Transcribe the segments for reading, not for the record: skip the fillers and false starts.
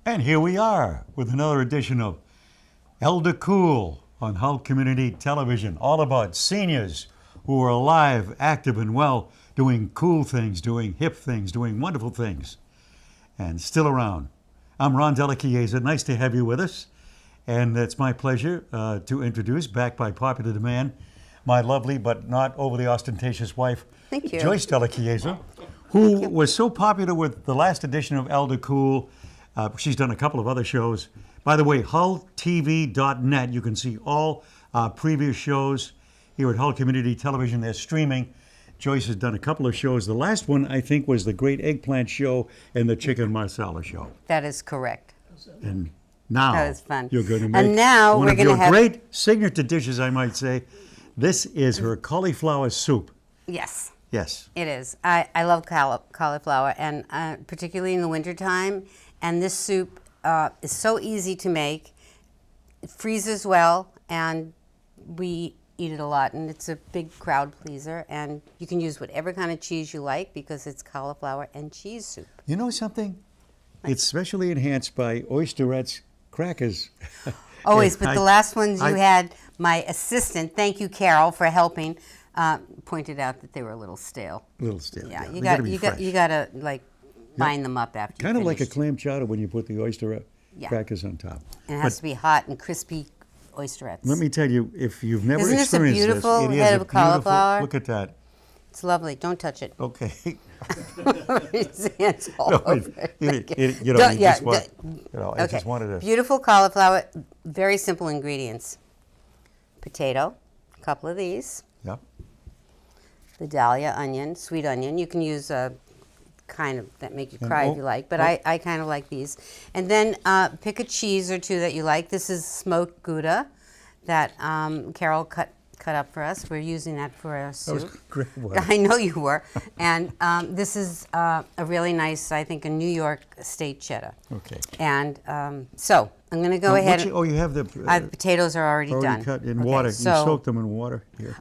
And here we are with another edition of Elder Cool on Hull Community Television, all about seniors who are alive, active, and well, doing cool things, doing hip things, doing wonderful things, and still around. I'm Ron Della Chiesa. Nice to have you with us. And it's my pleasure to introduce, back by popular demand, my lovely but not overly ostentatious wife, Thank you. Joyce Della Chiesa, who was so popular with the last edition of Elder Cool. She's done a couple of other shows. By the way, hulltv.net. You can see all previous shows here at Hull Community Television. They're streaming. Joyce has done a couple of shows. The last one, I think, was the Great Eggplant Show and the Chicken Marsala Show. That is correct. And now That was fun. you're going to make And now one we're of going to your have great signature dishes, I might say. This is her cauliflower soup. Yes, Yes. it is. I love cauliflower, and particularly in the wintertime. And this soup is so easy to make. It freezes well, and we eat it a lot. And it's a big crowd pleaser. And you can use whatever kind of cheese you like because it's cauliflower and cheese soup. You know something? It's specially enhanced by Oysterettes crackers. Always, but the last ones I- you had, my assistant, thank you, Carol, for helping, pointed out that they were a little stale. A little stale. Yeah, They gotta be fresh. you gotta like bind them up after. Kind you of like a finished. clam chowder when you put the oyster Yeah. crackers on top. And it has to be hot and crispy oysterettes. Let me tell you, if you've never Isn't this a experienced beautiful this, it is head a of cauliflower? Look at that. It's lovely. Don't touch it. Okay. His hands all No, over it. you know, Don't- you yeah, just want, I Okay. just wanted to. Beautiful cauliflower. Very simple ingredients. Potato, a couple of these. Yep. The dahlia onion, sweet onion. You can use a kind of that make you cry if you like, but I kind of like these. And then pick a cheese or two that you like. This is smoked Gouda that Carol cut up for us. We're using that for our That was soup. great work. I know you were. And this is a really nice, I think, a New York state cheddar. Okay. And so I'm going to go Now, ahead. you have the The potatoes are already done. cut in Okay, water. so You soak them in water here.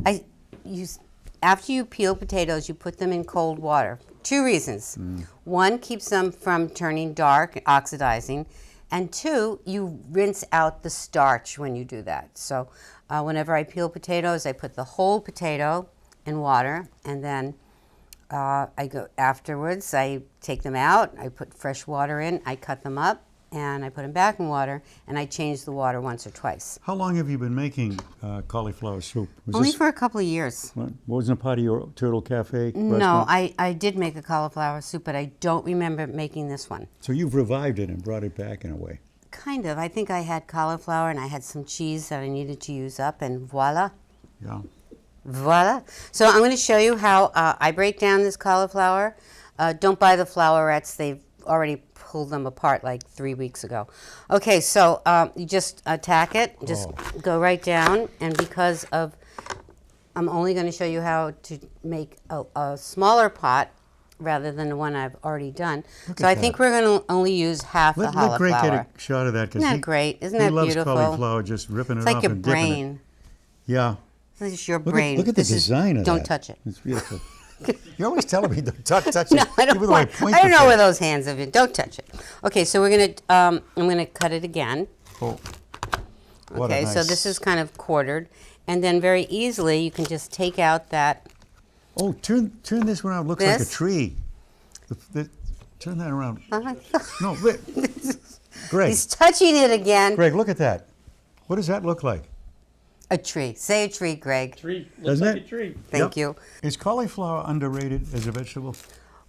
after you peel potatoes, you put them in cold water. Two reasons. One, keeps them from turning dark, oxidizing. And two, you rinse out the starch when you do that. So whenever I peel potatoes, I put the whole potato in water, and then afterwards, I take them out, I put fresh water in, I cut them up, and I put them back in water, and I change the water once or twice. How long have you been making cauliflower soup? Was Only this, for a couple of years. wasn't a part of your Turtle Cafe No, restaurant? I did make a cauliflower soup, but I don't remember making this one. So you've revived it and brought it back in a way. Kind of. I think I had cauliflower and I had some cheese that I needed to use up, and voila. Yeah. Voila. So I'm going to show you how I break down this cauliflower. Don't buy the flowerets. They've already pulled them apart like 3 weeks ago. Okay, so you just attack it. Just go right down. And because of, I'm only going to show you how to make a smaller pot rather than the one I've already done. Look So at I that. think we're going to only use half the Let cauliflower. Greg get a shot of that. 'Cause Isn't that great? Isn't he that loves beautiful? cauliflower, just ripping It's it like off your and dipping it. brain. Yeah. This is your Look brain. at the This is- design of that. Don't touch it. It's beautiful. You're always telling me don't touch it. No, I don't Even though I want. point I don't the know thing. where those hands have been. Don't touch it. Okay, so we're gonna. I'm gonna cut it again. Oh, what a Okay, so nice- this is kind of quartered, and then very easily you can just take out that. Oh, turn this one around. Looks like a This? tree. Turn that around. Uh, No, Greg. he's touching it again. Greg, look at that. What does that look like? A tree. Say a tree, Greg. Tree. Looks Doesn't like it? a tree. Thank Yep. you. Is cauliflower underrated as a vegetable?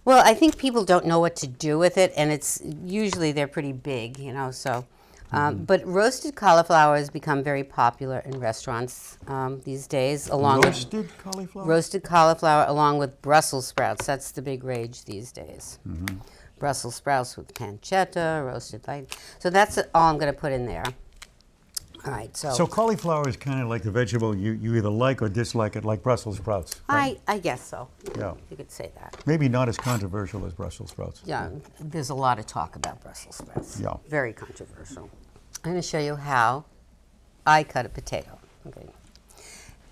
Well, I think people don't know what to do with it, and it's usually they're pretty big, you know. So, but roasted cauliflower has become very popular in restaurants these days, along Roasted cauliflower? with roasted cauliflower, along with Brussels sprouts. That's the big rage these days. Brussels sprouts with pancetta, roasted light. So that's all I'm going to put in there. All right, So cauliflower is kind of like the vegetable you either like or dislike it, like Brussels sprouts. right? I guess so. Yeah. You could say that. Maybe not as controversial as Brussels sprouts. Yeah, there's a lot of talk about Brussels sprouts. Yeah. Very controversial. I'm going to show you how I cut a potato. Okay.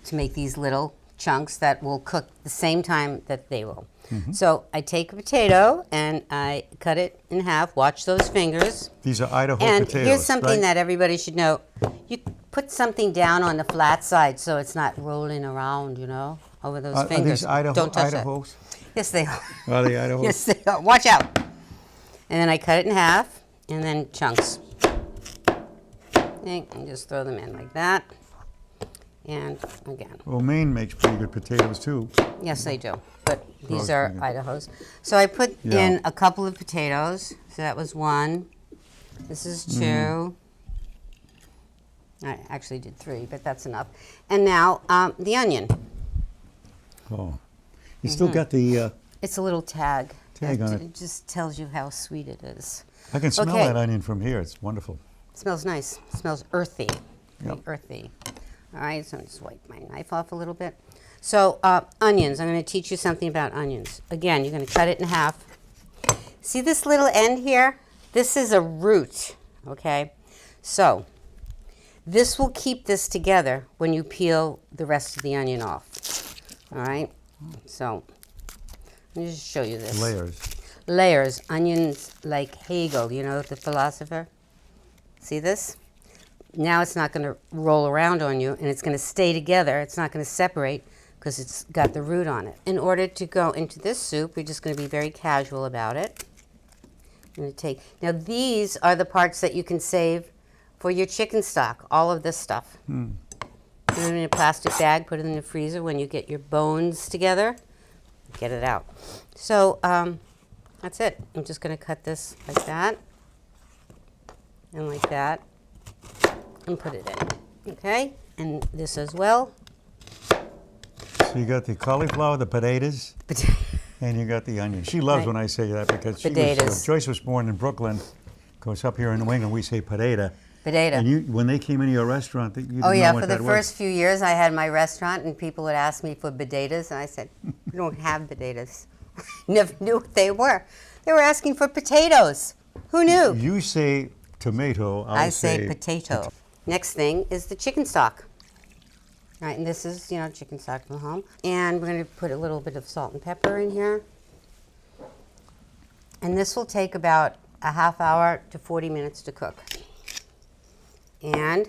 To make these little chunks that will cook the same time that they will. So I take a potato and I cut it in half. Watch those fingers. These are Idaho And potatoes, here's something right? that everybody should know. You put something down on the flat side so it's not rolling around, over those Are fingers. these Idaho, Don't touch it. Idahos? Yes, they are. Are they Idahos? Yes, they are. Watch out. And then I cut it in half and then chunks. And just throw them in like that. And again. Well, Maine makes pretty good potatoes too. Yes, they do. But these Oh, are okay. Idahos. So I put Yeah. in a couple of potatoes. So that was one. This is two. I actually did three, but that's enough. And now the onion. Oh, you still got the. It's a little tag. Tag on it. It just tells you how sweet it is. I can smell Okay. that onion from here. It's wonderful. It smells nice. It smells earthy. Very Yep. earthy. All right, so I'm just wipe my knife off a little bit. So onions, I'm going to teach you something about onions. Again, you're going to cut it in half. See this little end here? This is a root, okay? So this will keep this together when you peel the rest of the onion off. All right? So let me just show you this. Layers. Layers, onions like Hegel, the philosopher. See this? Now it's not going to roll around on you, and it's going to stay together. It's not going to separate because it's got the root on it. In order to go into this soup, we're just going to be very casual about it. I'm going to take, now these are the parts that you can save for your chicken stock, all of this stuff. Put it in a plastic bag, put it in the freezer. When you get your bones together, get it out. So that's it. I'm just going to cut this like that and like that. And put it in, okay? And this as well. So you got the cauliflower, the potatoes, and you got the onion. She loves Right. when I say that because Potatoes. Joyce was born in Brooklyn. Of course, up here in New England, we say potato. Potato. And when they came into your restaurant, you didn't Oh yeah, know what for the that first few years I had my restaurant and people would ask me for potatoes and I said, we don't have potatoes. Never knew what they were. They were asking for potatoes. Who knew? was. You say tomato, I say potato. Next thing is the chicken stock. All right, and this is, chicken stock from home. And we're going to put a little bit of salt and pepper in here. And this will take about a half hour to 40 minutes to cook. And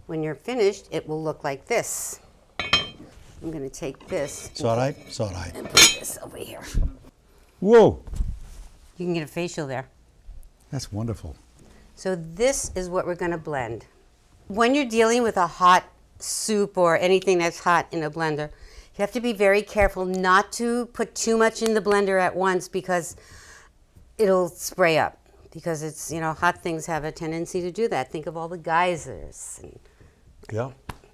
when you're finished, it will look like this. I'm going to take this Sawdite? Sawdite. and put this over here. Whoa, You can get a facial there. that's wonderful. So this is what we're going to blend. When you're dealing with a hot soup or anything that's hot in a blender, you have to be very careful not to put too much in the blender at once because it'll spray up. Because it's, hot things have a tendency to do that. Think of all the geysers. And Yeah,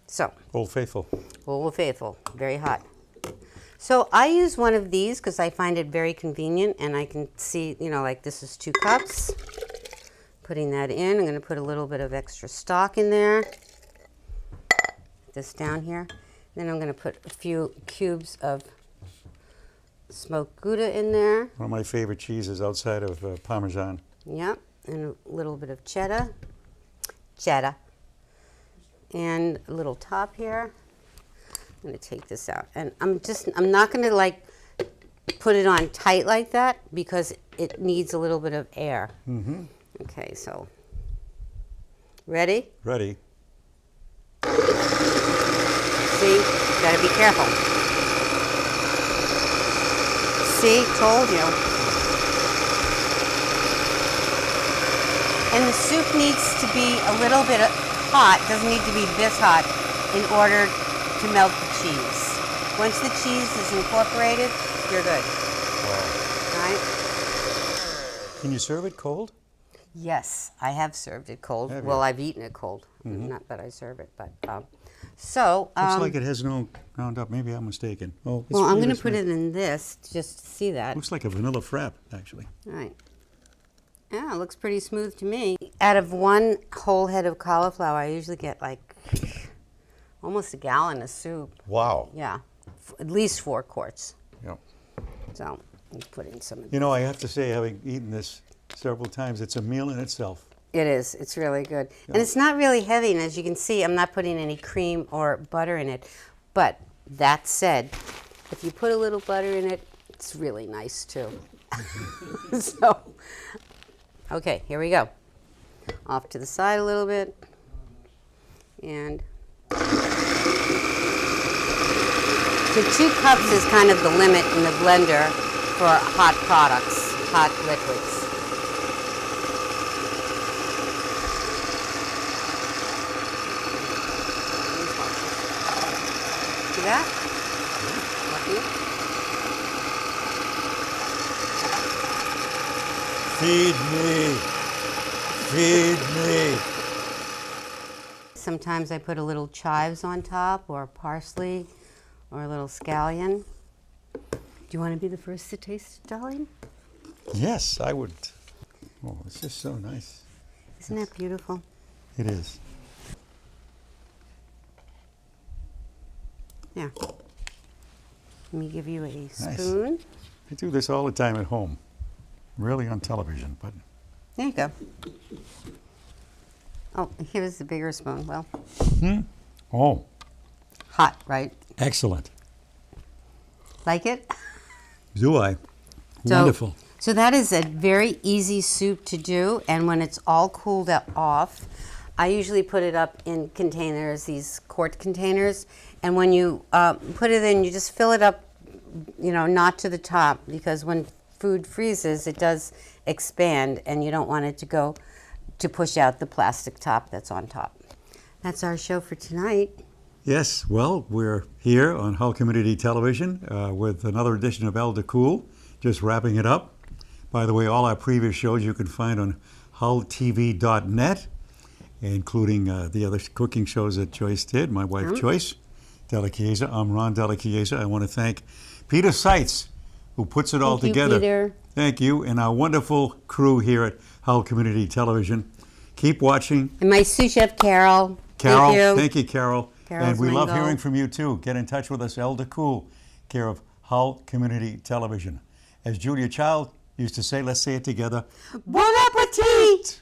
so, Old Faithful. Old Faithful, very hot. So I use one of these because I find it very convenient and I can see, like this is 2 cups. Putting that in, I'm going to put a little bit of extra stock in there. This down here. Then I'm going to put a few cubes of smoked Gouda in there. One of my favorite cheeses outside of Parmesan. Yep, and a little bit of cheddar. Cheddar. And a little top here. I'm going to take this out. And I'm not going to put it on tight like that because it needs a little bit of air. Mm-hmm. Okay, so ready? Ready. See, gotta be careful. See, told you. And the soup needs to be a little bit hot, doesn't need to be this hot, in order to melt the cheese. Once the cheese is incorporated, you're good. Wow. All right? Can you serve it cold? Yes, I have served it cold. Have Well, you? I've eaten it cold. Not that I serve it, but so. Looks like it has no ground up. Maybe I'm mistaken. Oh, it's Well, I'm really going to put nice. it in this just to see that. Looks like a vanilla frap, actually. All right. Yeah, it looks pretty smooth to me. Out of 1 whole head of cauliflower, I usually get almost a gallon of soup. Wow. Yeah, at least 4 quarts. Yeah. So let's put in some of You know, I have to say, having eaten this several times, it's a meal in itself. It is. It's really good. And it's not really heavy. And as you can see, I'm not putting any cream or butter in it. But that said, if you put a little butter in it, it's really nice too. So, okay, here we go. Off to the side a little bit. And so 2 cups is kind of the limit in the blender for hot products, hot liquids. See that? Lucky. Feed me. Feed me. Sometimes I put a little chives on top, or parsley, or a little scallion. Do you want to be the first to taste it, darling? Yes, I would. Oh, it's just so nice. Isn't that beautiful? It is. Yeah. Let me give you a spoon. I do this all the time at home. Rarely on television, but There you go. Oh, here's the bigger spoon. Well, oh, hot, right? excellent. Like it? Do I? So- Wonderful. So that is a very easy soup to do, and when it's all cooled off, I usually put it up in containers, these quart containers, and when you put it in, you just fill it up, not to the top, because when food freezes, it does expand, and you don't want it to push out the plastic top that's on top. That's our show for tonight. Yes, well, we're here on Hull Community Television with another edition of Elder Cool, just wrapping it up. By the way, all our previous shows you can find on hulltv.net, including the other cooking shows that Joyce did, my wife Joyce Della Chiesa. I'm Ron Della Chiesa. I want to thank Peter Seitz, who puts it all Thank you, together. Peter. Thank you, and our wonderful crew here at Hull Community Television. Keep watching. And my sous chef, Carol. Carol, Thank you. Carol. Carol's And we love Mango. hearing from you too. Get in touch with us, Elder Cool, care of Hull Community Television. As Julia Child used to say, let's say it together. Bon appetit!